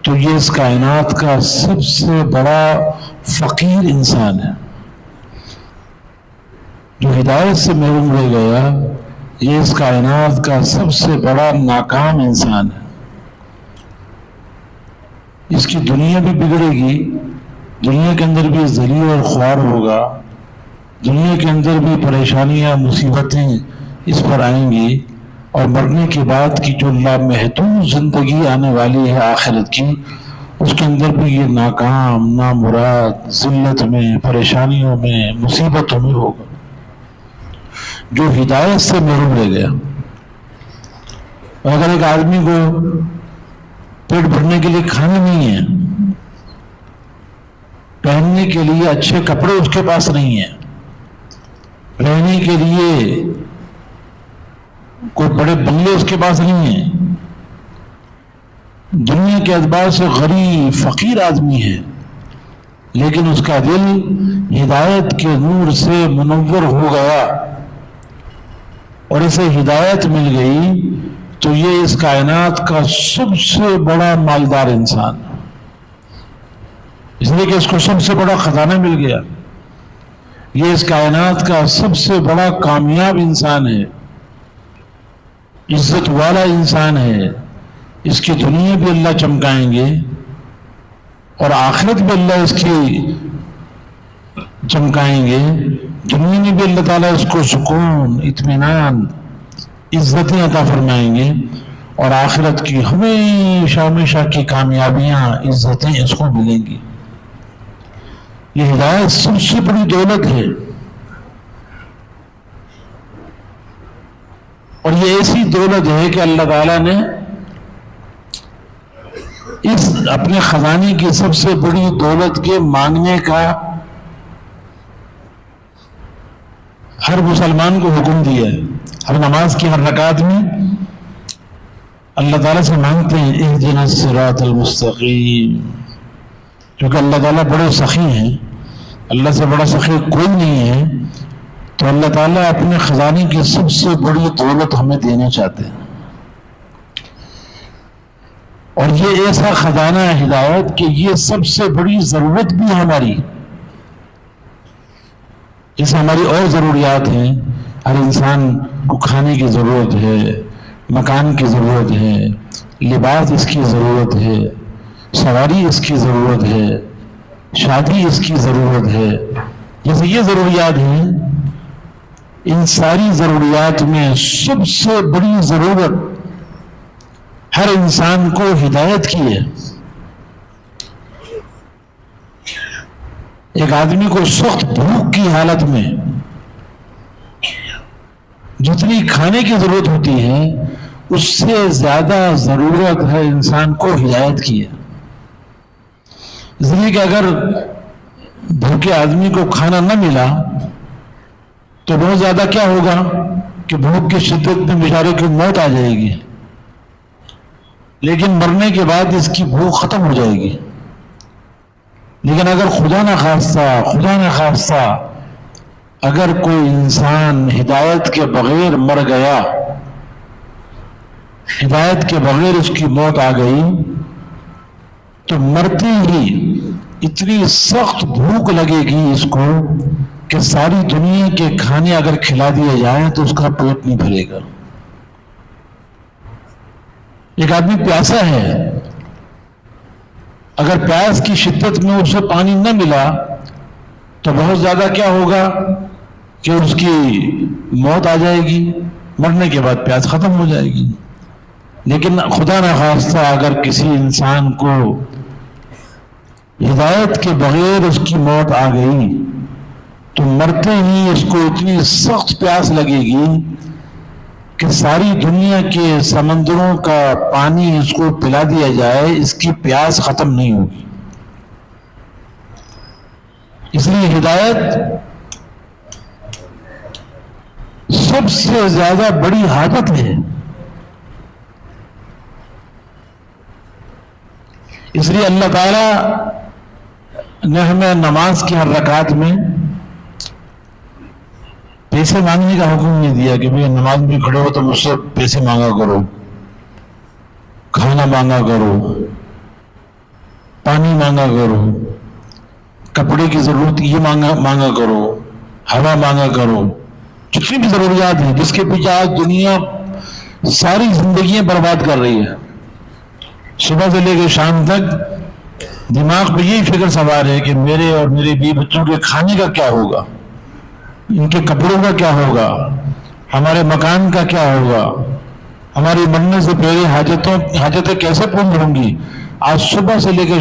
تو یہ اس کائنات کا سب سے بڑا فقیر انسان ہے جو ہدایت سے محروم رہ گیا. یہ اس کائنات کا سب سے بڑا ناکام انسان ہے. اس کی دنیا بھی بگڑے گی, دنیا کے اندر بھی ذلیل اور خوار ہوگا, دنیا کے اندر بھی پریشانیاں مصیبتیں اس پر آئیں گی, اور مرنے کے بعد کی جو لامحدود زندگی آنے والی ہے آخرت کی, اس کے اندر بھی یہ ناکام, نامراد, ذلت میں, پریشانیوں میں, مصیبتوں میں ہوگا جو ہدایت سے محروم رہ گیا. اگر ایک آدمی کو پیٹ بھرنے کے لیے کھانا نہیں ہے, پہننے کے لیے اچھے کپڑے اس کے پاس نہیں ہیں, رہنے کے لیے کوئی بڑے بنگلے اس کے پاس نہیں ہیں, دنیا کے اعتبار سے غریب فقیر آدمی ہے, لیکن اس کا دل ہدایت کے نور سے منور ہو گیا اور اسے ہدایت مل گئی, تو یہ اس کائنات کا سب سے بڑا مالدار انسان, اس لیے کہ اس کو سب سے بڑا خزانہ مل گیا. یہ اس کائنات کا سب سے بڑا کامیاب انسان ہے, عزت والا انسان ہے. اس کی دنیا بھی اللہ چمکائیں گے اور آخرت بھی اللہ اس کی چمکائیں گے. دنیا میں بھی اللہ تعالیٰ اس کو سکون, اطمینان, عزتیں عطا فرمائیں گے, اور آخرت کی ہمیشہ ہمیشہ کی کامیابیاں, عزتیں اس کو ملیں گی. یہ ہدایت سب سے بڑی دولت ہے, اور یہ ایسی دولت ہے کہ اللہ تعالیٰ نے اس اپنے خزانے کی سب سے بڑی دولت کے مانگنے کا ہر مسلمان کو حکم دیا ہے. ہر نماز کی ہر رکعت میں اللہ تعالیٰ سے مانگتے ہیں اہدنا الصراط المستقیم, کیونکہ اللہ تعالیٰ بڑے سخی ہیں, اللہ سے بڑا سخی کوئی نہیں ہے. تو اللہ تعالیٰ اپنے خزانے کی سب سے بڑی دولت ہمیں دینا چاہتے ہیں, اور یہ ایسا خزانہ ہے ہدایت کہ یہ سب سے بڑی ضرورت بھی ہماری, جیسے ہماری اور ضروریات ہیں. ہر انسان کو کھانے کی ضرورت ہے, مکان کی ضرورت ہے, لباس اس کی ضرورت ہے, سواری اس کی ضرورت ہے, شادی اس کی ضرورت ہے. جیسے یہ ضروریات ہیں, ان ساری ضروریات میں سب سے بڑی ضرورت ہر انسان کو ہدایت کی ہے. ایک آدمی کو سخت بھوک کی حالت میں جتنی کھانے کی ضرورت ہوتی ہے, اس سے زیادہ ضرورت ہے انسان کو ہدایت کی ہے. اس لیے کہ اگر بھوکے آدمی کو کھانا نہ ملا تو بہت زیادہ کیا ہوگا کہ بھوک کی شدت میں بیچارے کی موت آ جائے گی, لیکن مرنے کے بعد اس کی بھوک ختم ہو جائے گی. لیکن اگر خدا نہ خواستہ اگر کوئی انسان ہدایت کے بغیر مر گیا, ہدایت کے بغیر اس کی موت آ گئی, تو مرتے ہی اتنی سخت بھوک لگے گی اس کو کہ ساری دنیا کے کھانے اگر کھلا دیے جائیں تو اس کا پیٹ نہیں بھرے گا. ایک آدمی پیاسا ہے, اگر پیاس کی شدت میں اسے پانی نہ ملا تو بہت زیادہ کیا ہوگا کہ اس کی موت آ جائے گی, مرنے کے بعد پیاس ختم ہو جائے گی. لیکن خدا نخواستہ اگر کسی انسان کو ہدایت کے بغیر اس کی موت آ گئی تو مرتے ہی اس کو اتنی سخت پیاس لگے گی کہ ساری دنیا کے سمندروں کا پانی اس کو پلا دیا جائے, اس کی پیاس ختم نہیں ہوگی. اس لیے ہدایت سب سے زیادہ بڑی حاجت ہے. اس لیے اللہ تعالیٰ نے ہمیں نماز کی ہر رکعت میں پیسے مانگنے کا حکم نہیں دیا کہ بھئی نماز میں کھڑے ہو تو مجھ سے پیسے مانگا کرو, کھانا مانگا کرو, پانی مانگا کرو، کپڑے کی ضرورت یہ مانگا کرو، ہوا مانگا کرو، جتنی بھی ضروریات ہیں جس کے پیچھے آج دنیا ساری زندگیاں برباد کر رہی ہے، صبح سے لے کے شام تک دماغ پہ یہی فکر سوار ہے کہ میرے اور میرے بیوی بچوں کے کھانے کا کیا ہوگا، ان کے کپڑوں کا کیا ہوگا، ہمارے مکان کا کیا ہوگا، ہماری مرنے سے پہلے حاجتیں کیسے پورن ہوں گی۔ آج صبح سے لے کے